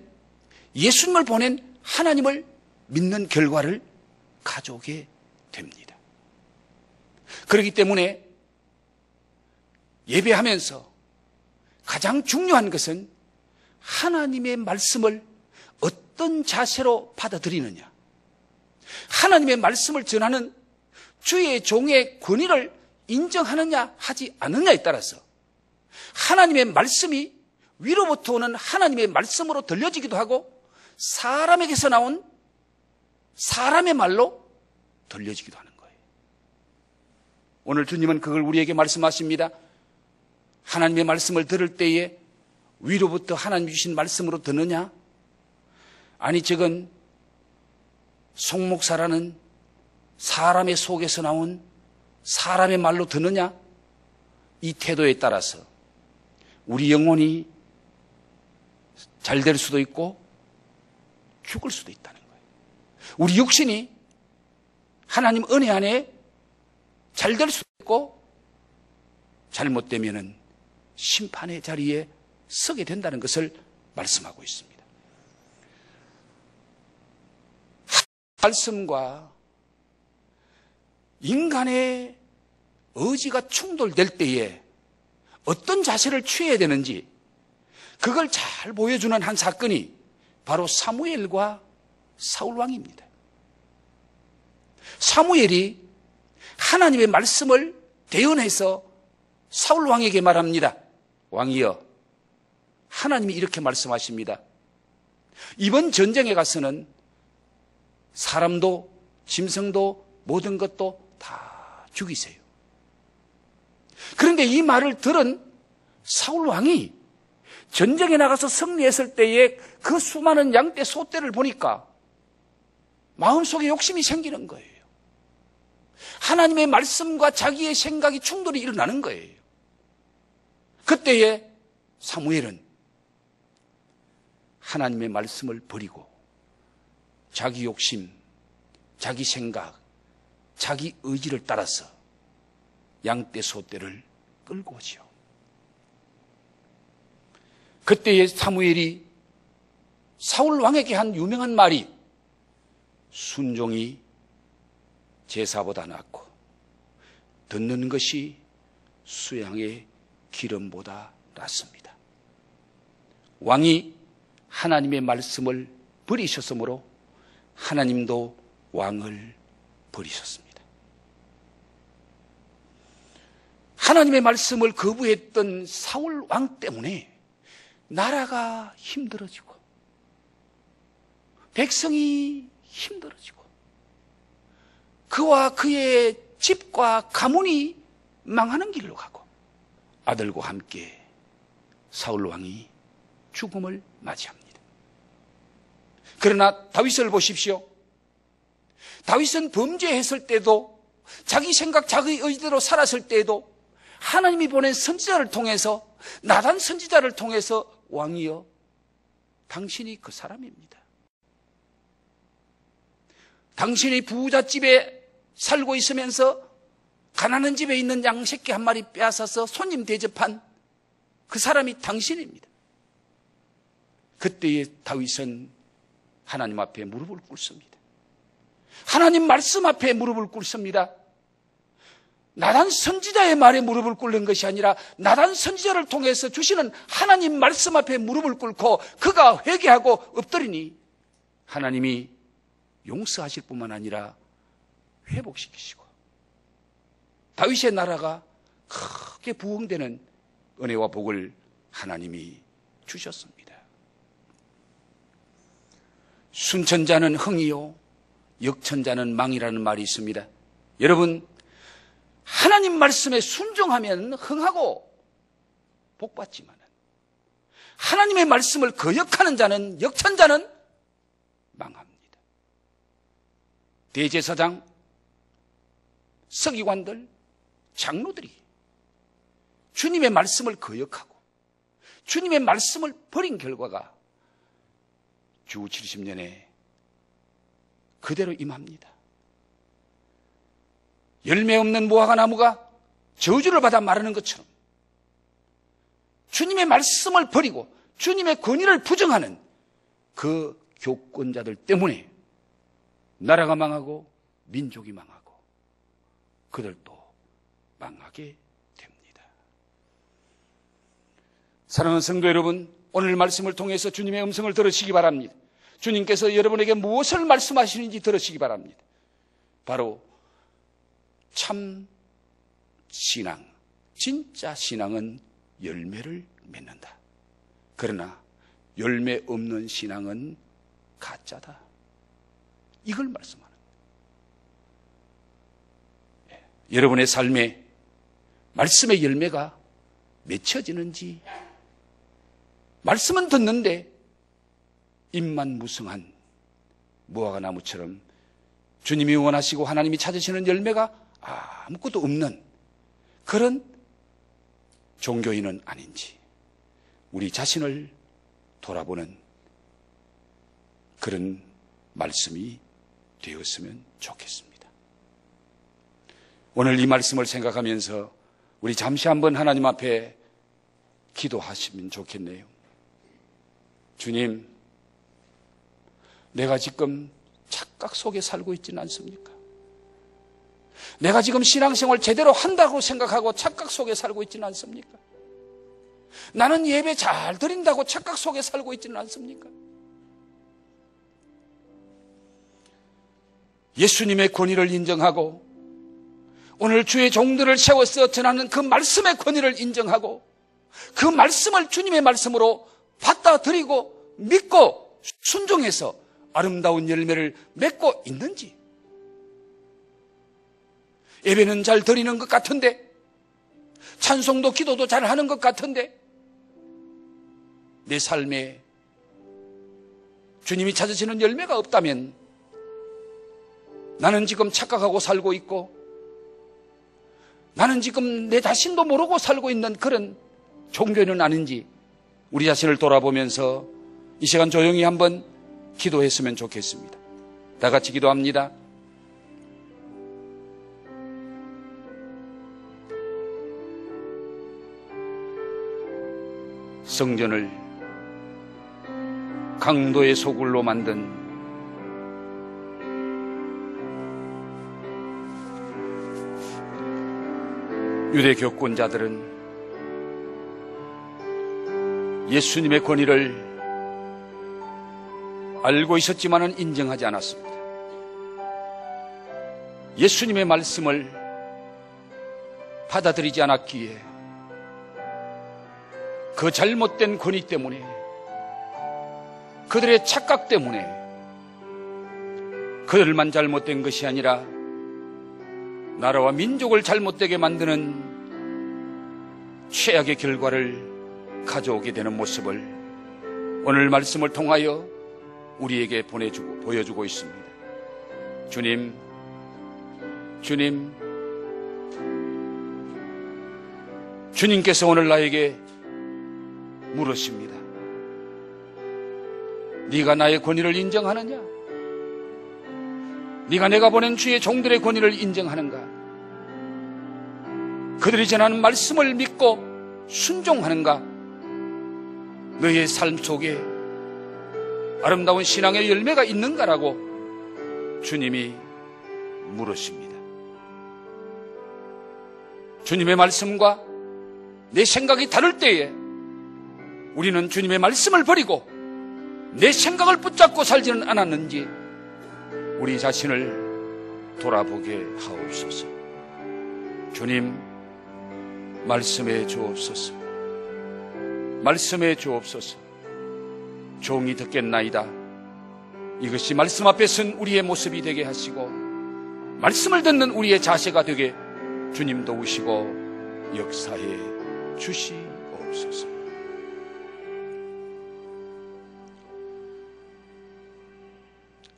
예수님을 보낸 하나님을 믿는 결과를 가져오게 됩니다. 그렇기 때문에 예배하면서 가장 중요한 것은 하나님의 말씀을 어떤 자세로 받아들이느냐, 하나님의 말씀을 전하는 주의 종의 권위를 인정하느냐 하지 않느냐에 따라서 하나님의 말씀이 위로부터 오는 하나님의 말씀으로 들려지기도 하고 사람에게서 나온 사람의 말로 들려지기도 하는 거예요. 오늘 주님은 그걸 우리에게 말씀하십니다. 하나님의 말씀을 들을 때에 위로부터 하나님 주신 말씀으로 듣느냐? 아니, 저건 송목사라는 사람의 속에서 나온 사람의 말로 듣느냐? 이 태도에 따라서 우리 영혼이 잘 될 수도 있고 죽을 수도 있다는 거예요. 우리 육신이 하나님 은혜 안에 잘 될 수도 있고 잘못되면은 심판의 자리에 서게 된다는 것을 말씀하고 있습니다. 말씀과 인간의 의지가 충돌될 때에 어떤 자세를 취해야 되는지 그걸 잘 보여주는 한 사건이 바로 사무엘과 사울왕입니다. 사무엘이 하나님의 말씀을 대언해서 사울왕에게 말합니다. 왕이여, 하나님이 이렇게 말씀하십니다. 이번 전쟁에 가서는 사람도 짐승도 모든 것도 다 죽이세요. 그런데 이 말을 들은 사울 왕이 전쟁에 나가서 승리했을 때에 그 수많은 양떼 소떼를 보니까 마음속에 욕심이 생기는 거예요. 하나님의 말씀과 자기의 생각이 충돌이 일어나는 거예요. 그때에 사무엘은 하나님의 말씀을 버리고 자기 욕심, 자기 생각, 자기 의지를 따라서 양떼 소떼를 끌고 오지요. 그때에 사무엘이 사울 왕에게 한 유명한 말이 순종이 제사보다 낫고 듣는 것이 수양의 기름보다 낫습니다. 왕이 하나님의 말씀을 버리셨으므로 하나님도 왕을 버리셨습니다. 하나님의 말씀을 거부했던 사울 왕 때문에 나라가 힘들어지고 백성이 힘들어지고 그와 그의 집과 가문이 망하는 길로 가고 아들과 함께 사울 왕이 죽음을 맞이합니다. 그러나 다윗을 보십시오. 다윗은 범죄했을 때도 자기 생각, 자기 의지대로 살았을 때에도 하나님이 보낸 선지자를 통해서 나단 선지자를 통해서 왕이여 당신이 그 사람입니다. 당신이 부잣집에 살고 있으면서 가난한 집에 있는 양 새끼 한 마리 빼앗아서 손님 대접한 그 사람이 당신입니다. 그때에 다윗은 하나님 앞에 무릎을 꿇습니다. 하나님 말씀 앞에 무릎을 꿇습니다. 나단 선지자의 말에 무릎을 꿇는 것이 아니라 나단 선지자를 통해서 주시는 하나님 말씀 앞에 무릎을 꿇고 그가 회개하고 엎드리니 하나님이 용서하실 뿐만 아니라 회복시키시고 다윗의 나라가 크게 부흥되는 은혜와 복을 하나님이 주셨습니다. 순천자는 흥이요 역천자는 망이라는 말이 있습니다. 여러분, 하나님 말씀에 순종하면 흥하고 복받지만 하나님의 말씀을 거역하는 자는, 역천자는 망합니다. 대제사장, 서기관들, 장로들이 주님의 말씀을 거역하고 주님의 말씀을 버린 결과가 주 70년에 그대로 임합니다. 열매 없는 무화과 나무가 저주를 받아 마르는 것처럼 주님의 말씀을 버리고 주님의 권위를 부정하는 그 교권자들 때문에 나라가 망하고 민족이 망하고 그들도 망하게 됩니다. 사랑하는 성도 여러분, 오늘 말씀을 통해서 주님의 음성을 들으시기 바랍니다. 주님께서 여러분에게 무엇을 말씀하시는지 들으시기 바랍니다. 바로 참 신앙, 진짜 신앙은 열매를 맺는다. 그러나 열매 없는 신앙은 가짜다. 이걸 말씀하는 거예요. 여러분의 삶에 말씀의 열매가 맺혀지는지, 말씀은 듣는데 입만 무성한 무화과 나무처럼 주님이 원하시고 하나님이 찾으시는 열매가 아무것도 없는 그런 종교인은 아닌지 우리 자신을 돌아보는 그런 말씀이 되었으면 좋겠습니다. 오늘 이 말씀을 생각하면서 우리 잠시 한번 하나님 앞에 기도하시면 좋겠네요. 주님, 내가 지금 착각 속에 살고 있지는 않습니까? 내가 지금 신앙생활 제대로 한다고 생각하고 착각 속에 살고 있지는 않습니까? 나는 예배 잘 드린다고 착각 속에 살고 있지는 않습니까? 예수님의 권위를 인정하고 오늘 주의 종들을 세워서 전하는 그 말씀의 권위를 인정하고 그 말씀을 주님의 말씀으로 받아들이고 믿고 순종해서 아름다운 열매를 맺고 있는지. 예배는 잘 드리는 것 같은데, 찬송도 기도도 잘 하는 것 같은데, 내 삶에 주님이 찾으시는 열매가 없다면 나는 지금 착각하고 살고 있고, 나는 지금 내 자신도 모르고 살고 있는 그런 종교는 아닌지 우리 자신을 돌아보면서 이 시간 조용히 한번 기도했으면 좋겠습니다. 다 같이 기도합니다. 성전을 강도의 소굴로 만든 유대 교권자들은 예수님의 권위를 알고 있었지만은 인정하지 않았습니다. 예수님의 말씀을 받아들이지 않았기에 그 잘못된 권위 때문에, 그들의 착각 때문에 그들만 잘못된 것이 아니라 나라와 민족을 잘못되게 만드는 최악의 결과를 가져오게 되는 모습을 오늘 말씀을 통하여 우리에게 보여주고 있습니다. 주님께서 오늘 나에게 물으십니다. 네가 나의 권위를 인정하느냐? 네가 내가 보낸 주의 종들의 권위를 인정하는가? 그들이 전하는 말씀을 믿고 순종하는가? 너의 삶 속에 아름다운 신앙의 열매가 있는가라고 주님이 물으십니다. 주님의 말씀과 내 생각이 다를 때에 우리는 주님의 말씀을 버리고 내 생각을 붙잡고 살지는 않았는지 우리 자신을 돌아보게 하옵소서. 주님, 말씀해 주옵소서. 말씀해 주옵소서. 종이 듣겠나이다. 이것이 말씀 앞에 선 우리의 모습이 되게 하시고, 말씀을 듣는 우리의 자세가 되게 주님 도우시고 역사해 주시옵소서.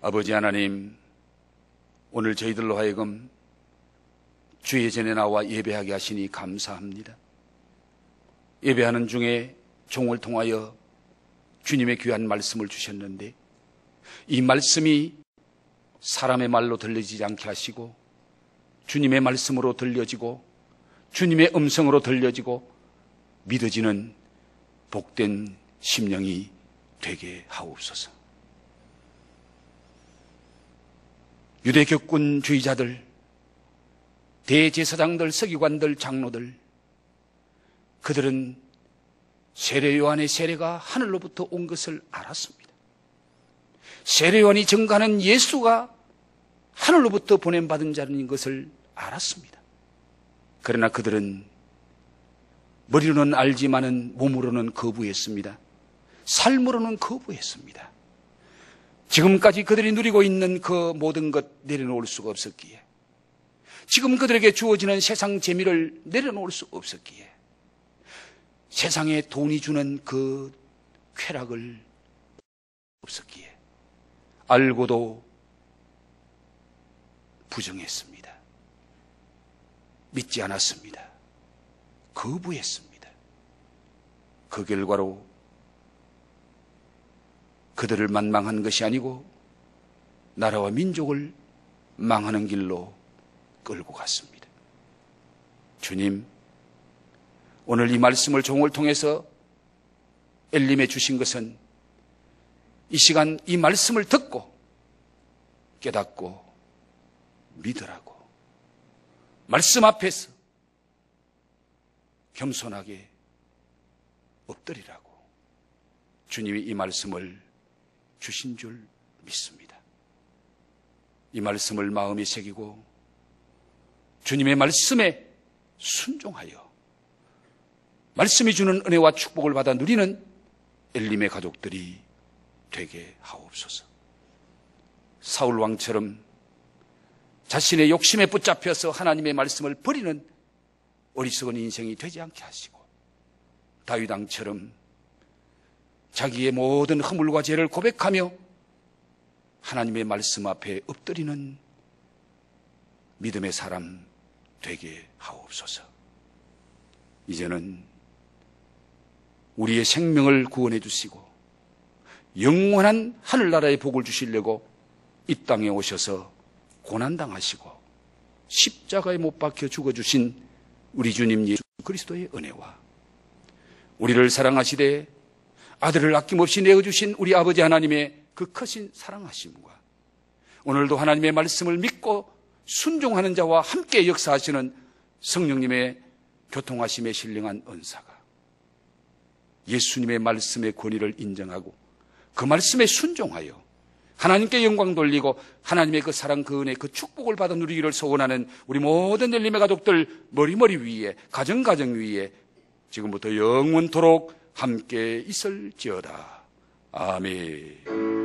아버지 하나님, 오늘 저희들로 하여금 주의 전에 나와 예배하게 하시니 감사합니다. 예배하는 중에 종을 통하여 주님의 귀한 말씀을 주셨는데, 이 말씀이 사람의 말로 들려지지 않게 하시고 주님의 말씀으로 들려지고 주님의 음성으로 들려지고 믿어지는 복된 심령이 되게 하옵소서. 유대교권주의자들, 대제사장들, 서기관들, 장로들, 그들은 세례 요한의 세례가 하늘로부터 온 것을 알았습니다. 세례 요한이 증거하는 예수가 하늘로부터 보냄받은 자인 것을 알았습니다. 그러나 그들은 머리로는 알지만은 몸으로는 거부했습니다. 삶으로는 거부했습니다. 지금까지 그들이 누리고 있는 그 모든 것 내려놓을 수가 없었기에, 지금 그들에게 주어지는 세상 재미를 내려놓을 수 없었기에, 세상에 돈이 주는 그 쾌락을 없었기에 알고도 부정했습니다. 믿지 않았습니다. 거부했습니다. 그 결과로 그들을 만망한 것이 아니고 나라와 민족을 망하는 길로 끌고 갔습니다. 주님, 오늘 이 말씀을 종을 통해서 엘림해 주신 것은 이 시간 이 말씀을 듣고 깨닫고 믿으라고, 말씀 앞에서 겸손하게 엎드리라고 주님이 이 말씀을 주신 줄 믿습니다. 이 말씀을 마음에 새기고 주님의 말씀에 순종하여 말씀이 주는 은혜와 축복을 받아 누리는 엘림의 가족들이 되게 하옵소서. 사울 왕처럼 자신의 욕심에 붙잡혀서 하나님의 말씀을 버리는 어리석은 인생이 되지 않게 하시고, 다윗 왕처럼 자기의 모든 허물과 죄를 고백하며 하나님의 말씀 앞에 엎드리는 믿음의 사람 되게 하옵소서. 이제는 우리의 생명을 구원해 주시고 영원한 하늘나라의 복을 주시려고 이 땅에 오셔서 고난당하시고 십자가에 못 박혀 죽어주신 우리 주님 예수 그리스도의 은혜와 우리를 사랑하시되 아들을 아낌없이 내어주신 우리 아버지 하나님의 그 크신 사랑하심과 오늘도 하나님의 말씀을 믿고 순종하는 자와 함께 역사하시는 성령님의 교통하심에 신령한 은사가, 예수님의 말씀의 권위를 인정하고 그 말씀에 순종하여 하나님께 영광 돌리고 하나님의 그 사랑, 그 은혜, 그 축복을 받아 누리기를 소원하는 우리 모든 엘림의 가족들 머리머리 위에, 가정 위에 지금부터 영원토록 함께 있을지어다. 아멘.